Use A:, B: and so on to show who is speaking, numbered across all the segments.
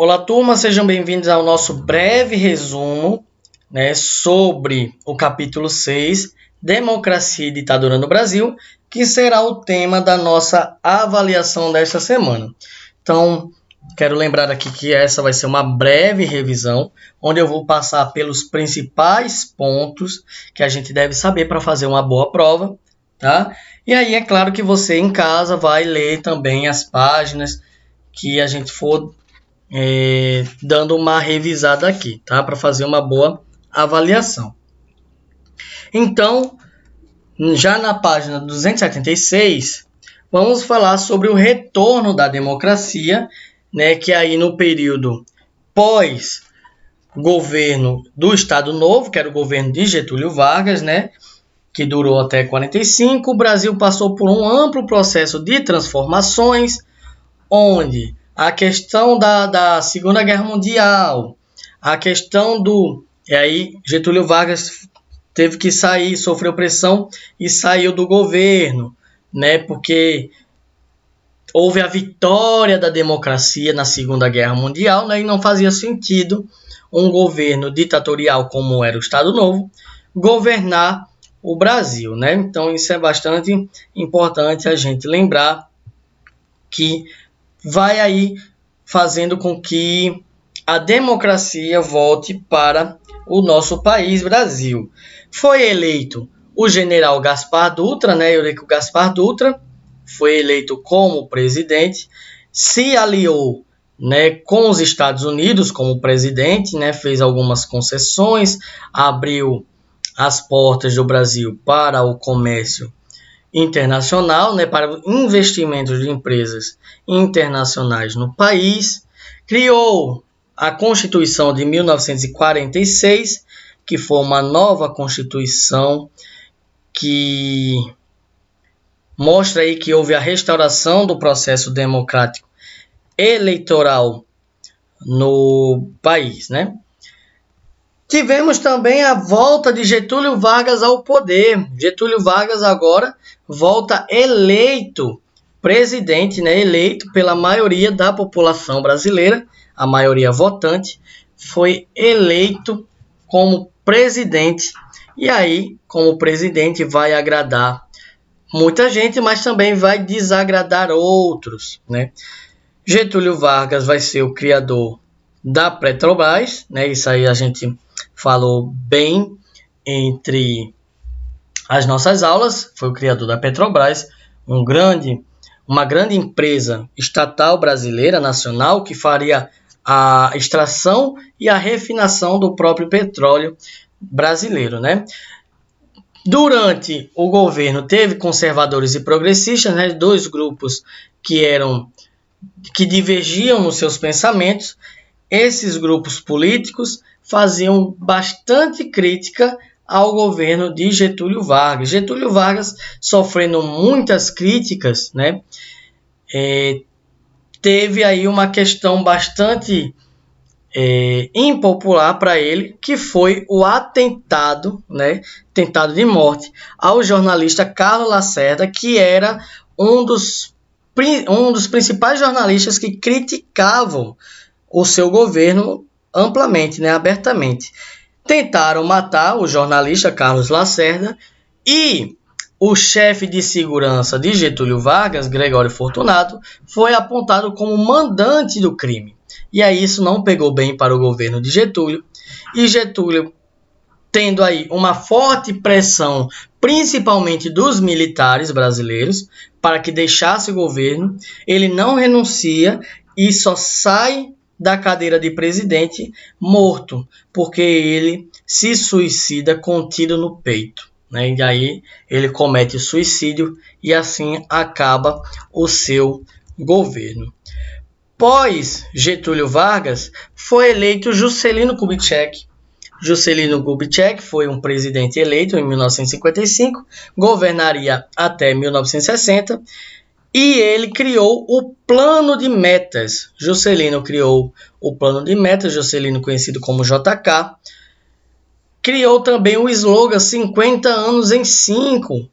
A: Olá, turma, sejam bem-vindos ao nosso breve resumo, sobre o capítulo 6, Democracia e Ditadura no Brasil, que será o tema da nossa avaliação desta semana. Então, quero lembrar aqui que essa vai ser uma breve revisão, onde eu vou passar pelos principais pontos que a gente deve saber para fazer uma boa prova, tá? E aí, é claro que você em casa vai ler também as páginas que a gente for dando uma revisada aqui, tá? Para fazer uma boa avaliação. Então, já na página 276, vamos falar sobre o retorno da democracia, que aí no período pós-governo do Estado Novo, que era o governo de Getúlio Vargas, que durou até 45, o Brasil passou por um amplo processo de transformações, onde a questão da Segunda Guerra Mundial, a questão do... E aí Getúlio Vargas teve que sair, sofreu pressão e saiu do governo, porque houve a vitória da democracia na Segunda Guerra Mundial, e não fazia sentido um governo ditatorial como era o Estado Novo governar o Brasil, Então isso é bastante importante a gente lembrar que vai aí fazendo com que a democracia volte para o nosso país, Brasil. Foi eleito o general Gaspar Dutra, Eurico Gaspar Dutra, foi eleito como presidente, se aliou com os Estados Unidos como presidente, fez algumas concessões, abriu as portas do Brasil para o comércio internacional, para investimentos de empresas internacionais no país, criou a Constituição de 1946, que foi uma nova Constituição que mostra aí que houve a restauração do processo democrático eleitoral no país, Tivemos também a volta de Getúlio Vargas ao poder. Getúlio Vargas agora volta eleito presidente, eleito pela maioria da população brasileira, a maioria votante, foi eleito como presidente. E aí, como presidente, vai agradar muita gente, mas também vai desagradar outros, Getúlio Vargas vai ser o criador da Petrobras, Isso aí a gente falou bem entre as nossas aulas. Foi o criador da Petrobras, uma grande empresa estatal brasileira, nacional, que faria a extração e a refinação do próprio petróleo brasileiro, Durante o governo teve conservadores e progressistas, dois grupos que divergiam nos seus pensamentos. Esses grupos políticos faziam bastante crítica ao governo de Getúlio Vargas. Getúlio Vargas, sofrendo muitas críticas, teve aí uma questão bastante impopular para ele, que foi o atentado de morte ao jornalista Carlos Lacerda, que era um dos principais jornalistas que criticavam o seu governo amplamente, abertamente. Tentaram matar o jornalista Carlos Lacerda e o chefe de segurança de Getúlio Vargas, Gregório Fortunato, foi apontado como mandante do crime. E aí isso não pegou bem para o governo de Getúlio. E Getúlio, tendo aí uma forte pressão, principalmente dos militares brasileiros, para que deixasse o governo, ele não renuncia e só sai da cadeira de presidente morto, porque ele se suicida com um tiro no peito, E aí ele comete suicídio e assim acaba o seu governo. Pós Getúlio Vargas, foi eleito Juscelino Kubitschek. Juscelino Kubitschek foi um presidente eleito em 1955, governaria até 1960, e ele criou o Plano de Metas. Juscelino criou o Plano de Metas, Juscelino conhecido como JK. Criou também o slogan 50 anos em 5.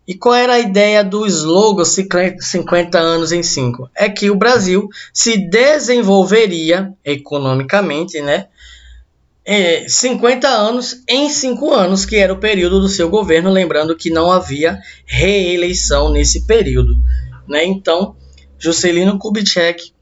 A: E qual era a ideia do slogan 50 anos em 5? É que o Brasil se desenvolveria economicamente, né? 50 anos em 5 anos, que era o período do seu governo, lembrando que não havia reeleição nesse período, né? Então, Juscelino Kubitschek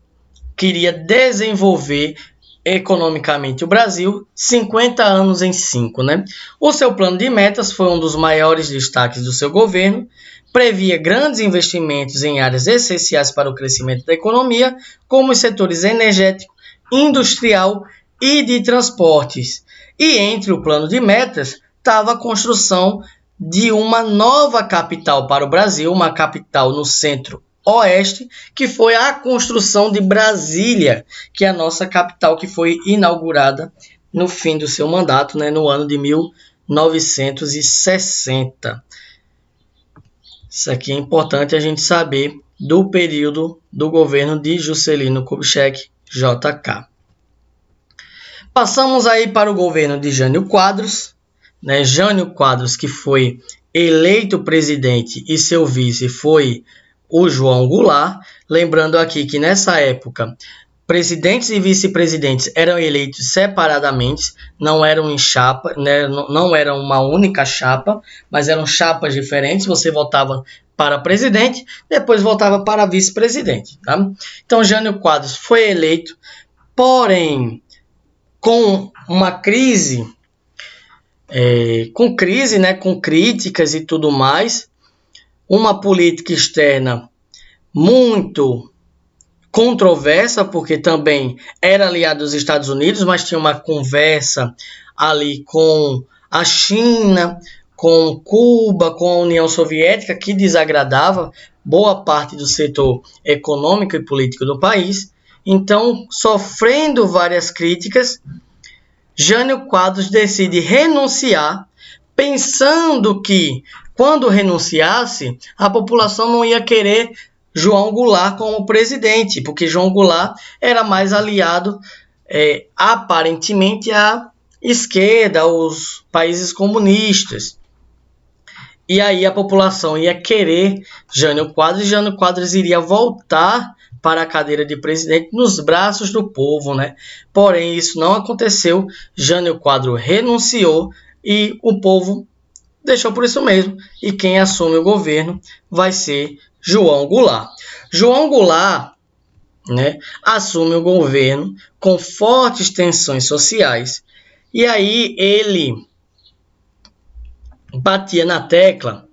A: queria desenvolver economicamente o Brasil 50 anos em 5, né? O seu plano de metas foi um dos maiores destaques do seu governo, previa grandes investimentos em áreas essenciais para o crescimento da economia, como os setores energético, industrial e de transportes. E entre o plano de metas estava a construção de uma nova capital para o Brasil, uma capital no centro-oeste, que foi a construção de Brasília, que é a nossa capital, que foi inaugurada no fim do seu mandato, né, no ano de 1960. Isso aqui é importante a gente saber do período do governo de Juscelino Kubitschek, JK. Passamos aí para o governo de Jânio Quadros, né? Jânio Quadros, que foi eleito presidente, e seu vice foi o João Goulart. Lembrando aqui que nessa época, presidentes e vice-presidentes eram eleitos separadamente, não eram em chapa, né? Não eram uma única chapa, mas eram chapas diferentes. Você votava para presidente, depois votava para vice-presidente. Tá? Então, Jânio Quadros foi eleito, porém, com uma crise, né, com críticas e tudo mais, uma política externa muito controversa, porque também era aliado dos Estados Unidos, mas tinha uma conversa ali com a China, com Cuba, com a União Soviética, que desagradava boa parte do setor econômico e político do país. Então, sofrendo várias críticas, Jânio Quadros decide renunciar, pensando que, quando renunciasse, a população não ia querer João Goulart como presidente, porque João Goulart era mais aliado, aparentemente, à esquerda, aos países comunistas. E aí a população ia querer Jânio Quadros, e Jânio Quadros iria voltar para a cadeira de presidente nos braços do povo, né? Porém, isso não aconteceu. Jânio Quadros renunciou e o povo deixou por isso mesmo. E quem assume o governo vai ser João Goulart. João Goulart, né, assume o governo com fortes tensões sociais. E aí ele batia na tecla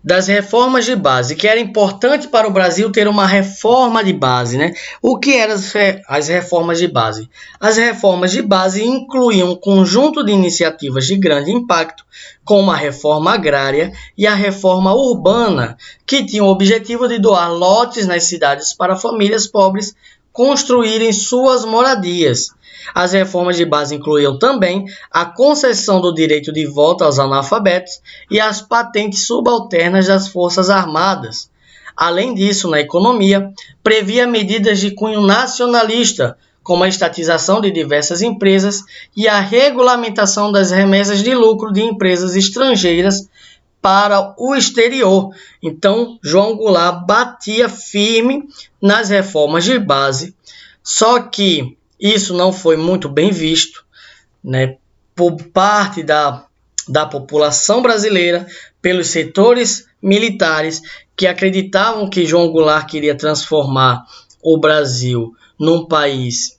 A: das reformas de base, que era importante para o Brasil ter uma reforma de base, né? O que eram as reformas de base? As reformas de base incluíam um conjunto de iniciativas de grande impacto, como a reforma agrária e a reforma urbana, que tinham o objetivo de doar lotes nas cidades para famílias pobres construírem suas moradias. As reformas de base incluíam também a concessão do direito de voto aos analfabetos e as patentes subalternas das Forças Armadas. Além disso, na economia, previa medidas de cunho nacionalista, como a estatização de diversas empresas e a regulamentação das remessas de lucro de empresas estrangeiras para o exterior. Então, João Goulart batia firme nas reformas de base, só que isso não foi muito bem visto, né, por parte da população brasileira, pelos setores militares que acreditavam que João Goulart queria transformar o Brasil num país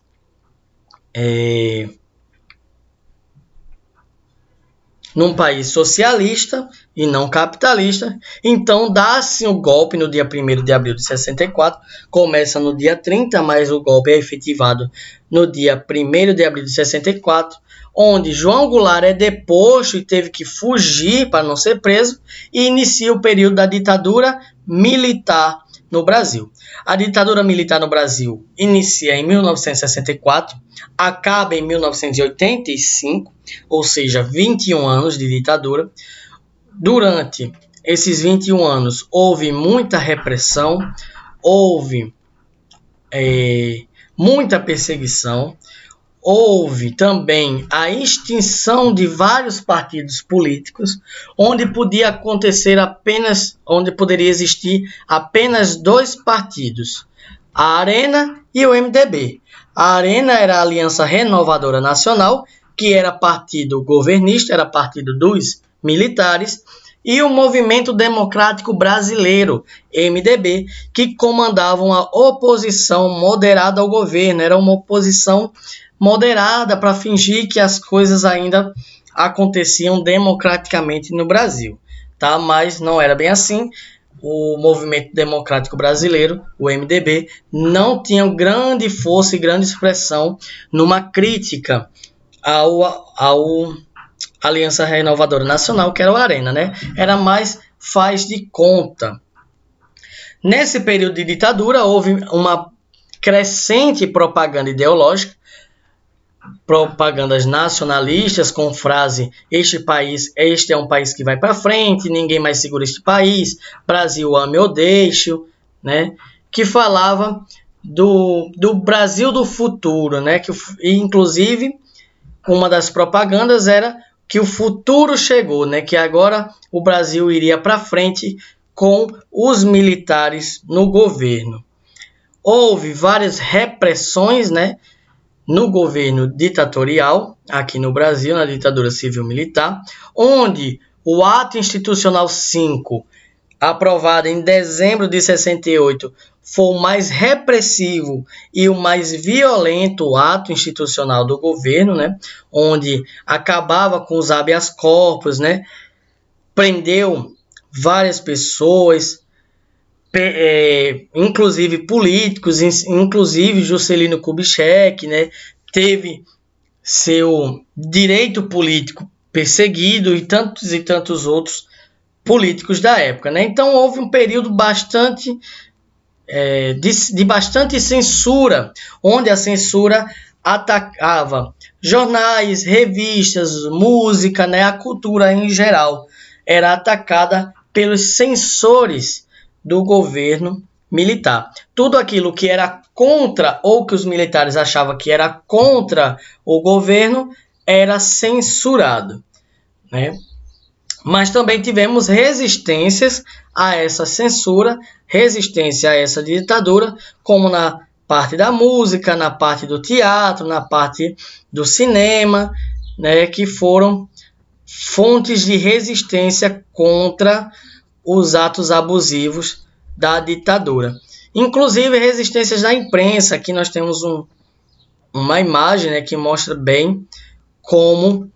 A: socialista e não capitalista. Então dá-se o golpe no dia 1º de abril de 64, começa no dia 30, mas o golpe é efetivado no dia 1º de abril de 64, onde João Goulart é deposto e teve que fugir para não ser preso, e inicia o período da ditadura militar no Brasil. A ditadura militar no Brasil inicia em 1964, acaba em 1985, ou seja, 21 anos de ditadura. Durante esses 21 anos houve muita repressão, houve muita perseguição, houve também a extinção de vários partidos políticos, onde poderia existir apenas dois partidos, a Arena e o MDB. A Arena era a Aliança Renovadora Nacional, que era partido governista, era partido dos militares, e o Movimento Democrático Brasileiro, MDB, que comandavam a oposição moderada ao governo. Era uma oposição moderada para fingir que as coisas ainda aconteciam democraticamente no Brasil, tá? Mas não era bem assim. O Movimento Democrático Brasileiro, o MDB, não tinha grande força e grande expressão numa crítica ao Aliança Renovadora Nacional, que era o Arena, né? Era mais faz de conta. Nesse período de ditadura, houve uma crescente propaganda ideológica, propagandas nacionalistas com frase: este é um país que vai para frente, ninguém mais segura este país, Brasil ame ou deixe, né? Que falava do Brasil do futuro, né? E, inclusive, uma das propagandas era que o futuro chegou, né? Que agora o Brasil iria para frente com os militares no governo. Houve várias repressões, né? No governo ditatorial, aqui no Brasil, na ditadura civil-militar, onde o Ato Institucional 5, aprovado em dezembro de 68, foi o mais repressivo e o mais violento ato institucional do governo, né? Onde acabava com os habeas corpus, né? Prendeu várias pessoas, inclusive políticos, inclusive Juscelino Kubitschek, né? Teve seu direito político perseguido e tantos outros políticos da época, né? Então houve um período de bastante censura, onde a censura atacava jornais, revistas, música, né? A cultura em geral era atacada pelos censores do governo militar. Tudo aquilo que era contra, ou que os militares achavam que era contra o governo, era censurado, né? Mas também tivemos resistências a essa censura, resistência a essa ditadura, como na parte da música, na parte do teatro, na parte do cinema, né, que foram fontes de resistência contra os atos abusivos da ditadura. Inclusive resistências da imprensa. Aqui nós temos uma imagem, né, que mostra bem como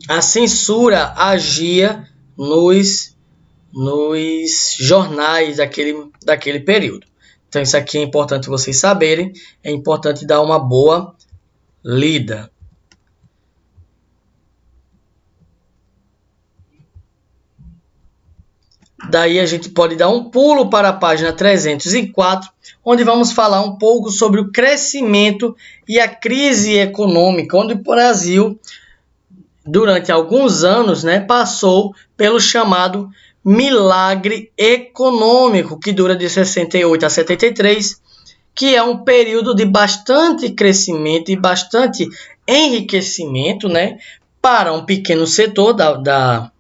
A: a censura agia nos jornais daquele período. Então isso aqui é importante vocês saberem, é importante dar uma boa lida. Daí a gente pode dar um pulo para a página 304, onde vamos falar um pouco sobre o crescimento e a crise econômica, onde o Brasil, durante alguns anos, né, passou pelo chamado milagre econômico, que dura de 68 a 73, que é um período de bastante crescimento e bastante enriquecimento, né, para um pequeno setor da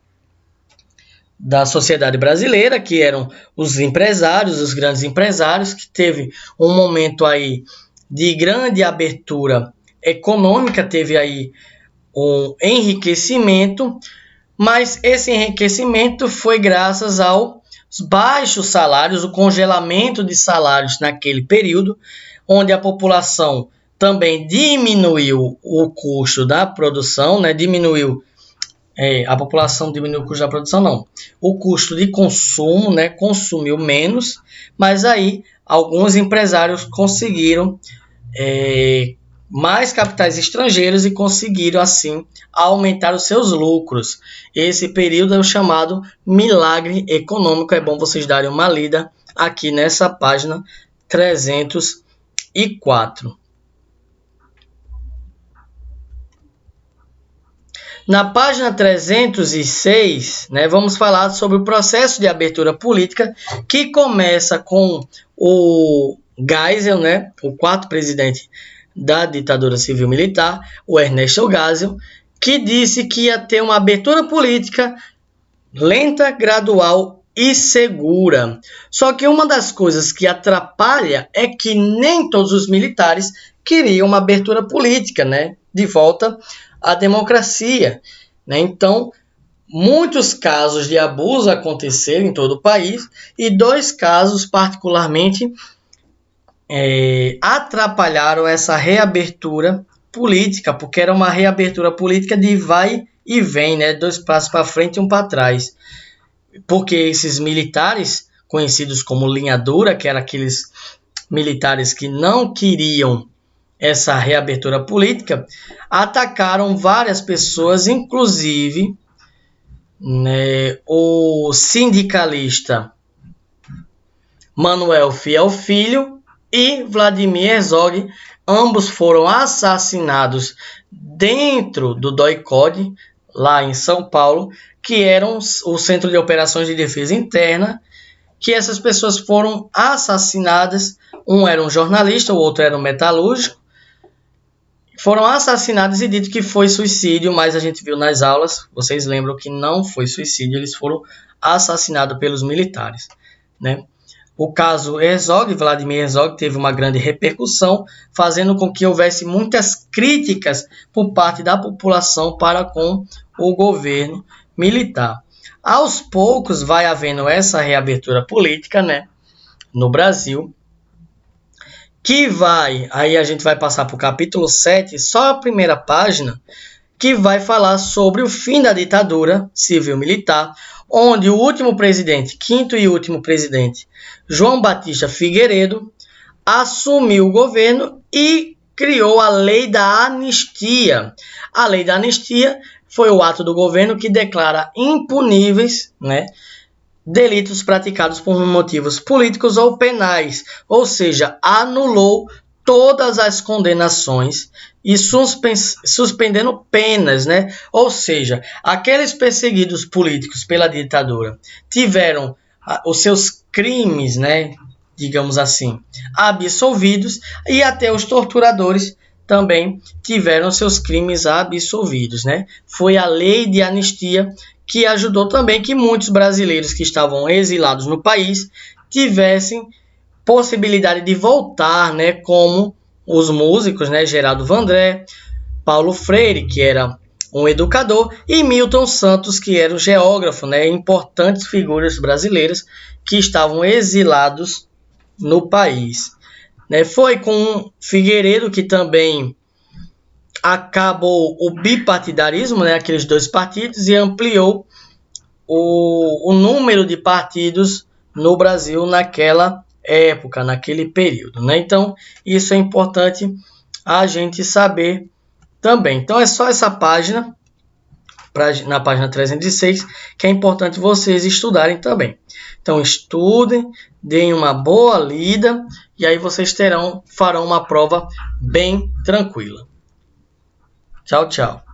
A: sociedade brasileira, que eram os empresários, os grandes empresários, que teve um momento aí de grande abertura econômica, teve aí um enriquecimento, mas esse enriquecimento foi graças aos baixos salários, o congelamento de salários naquele período, onde a população também diminuiu o custo da produção, né? A população diminuiu o custo da produção, não. O custo de consumo, né? Consumiu menos, mas aí alguns empresários conseguiram mais capitais estrangeiros e conseguiram, assim, aumentar os seus lucros. Esse período é o chamado milagre econômico. É bom vocês darem uma lida aqui nessa página 304. Na página 306, né, vamos falar sobre o processo de abertura política, que começa com o Geisel, né, o quarto presidente da ditadura civil-militar, o Ernesto Geisel, que disse que ia ter uma abertura política lenta, gradual e segura. Só que uma das coisas que atrapalha é que nem todos os militares queriam uma abertura política, né? De volta à democracia, né? Então, muitos casos de abuso aconteceram em todo o país e 2 casos particularmente atrapalharam essa reabertura política, porque era uma reabertura política de vai e vem, né? 2 passos para frente e 1 para trás. Porque esses militares, conhecidos como linha dura, que eram aqueles militares que não queriam essa reabertura política, atacaram várias pessoas, inclusive, né, o sindicalista Manuel Fiel Filho e Vladimir Herzog. Ambos foram assassinados dentro do DOI-CODE, lá em São Paulo, que era o Centro de Operações de Defesa Interna, que essas pessoas foram assassinadas. Um era um jornalista, o outro era um metalúrgico. Foram assassinados e dito que foi suicídio, mas a gente viu nas aulas, vocês lembram que não foi suicídio, eles foram assassinados pelos militares, né? O caso Herzog, Vladimir Herzog, teve uma grande repercussão, fazendo com que houvesse muitas críticas por parte da população para com o governo militar. Aos poucos vai havendo essa reabertura política, né, no Brasil, que aí a gente vai passar para o capítulo 7, só a primeira página, que vai falar sobre o fim da ditadura civil-militar, onde o último presidente, quinto e último presidente, João Batista Figueiredo, assumiu o governo e criou a Lei da Anistia. A Lei da Anistia foi o ato do governo que declara impuníveis, né, delitos praticados por motivos políticos ou penais, ou seja, anulou todas as condenações e suspendendo penas, né? Ou seja, aqueles perseguidos políticos pela ditadura tiveram os seus crimes, né, digamos assim, absolvidos, e até os torturadores também tiveram seus crimes absolvidos, né? Foi a Lei de Anistia que ajudou também que muitos brasileiros que estavam exilados no país tivessem possibilidade de voltar, né, como os músicos, né, Geraldo Vandré, Paulo Freire, que era um educador, e Milton Santos, que era um geógrafo, né, importantes figuras brasileiras que estavam exilados no país. Né, foi com Figueiredo que também acabou o bipartidarismo, né, aqueles 2 partidos, e ampliou o número de partidos no Brasil naquela época, naquele período, né? Então, isso é importante a gente saber também. Então, é só essa página, na página 306, que é importante vocês estudarem também. Então, estudem, deem uma boa lida, e aí vocês farão uma prova bem tranquila. Tchau, tchau.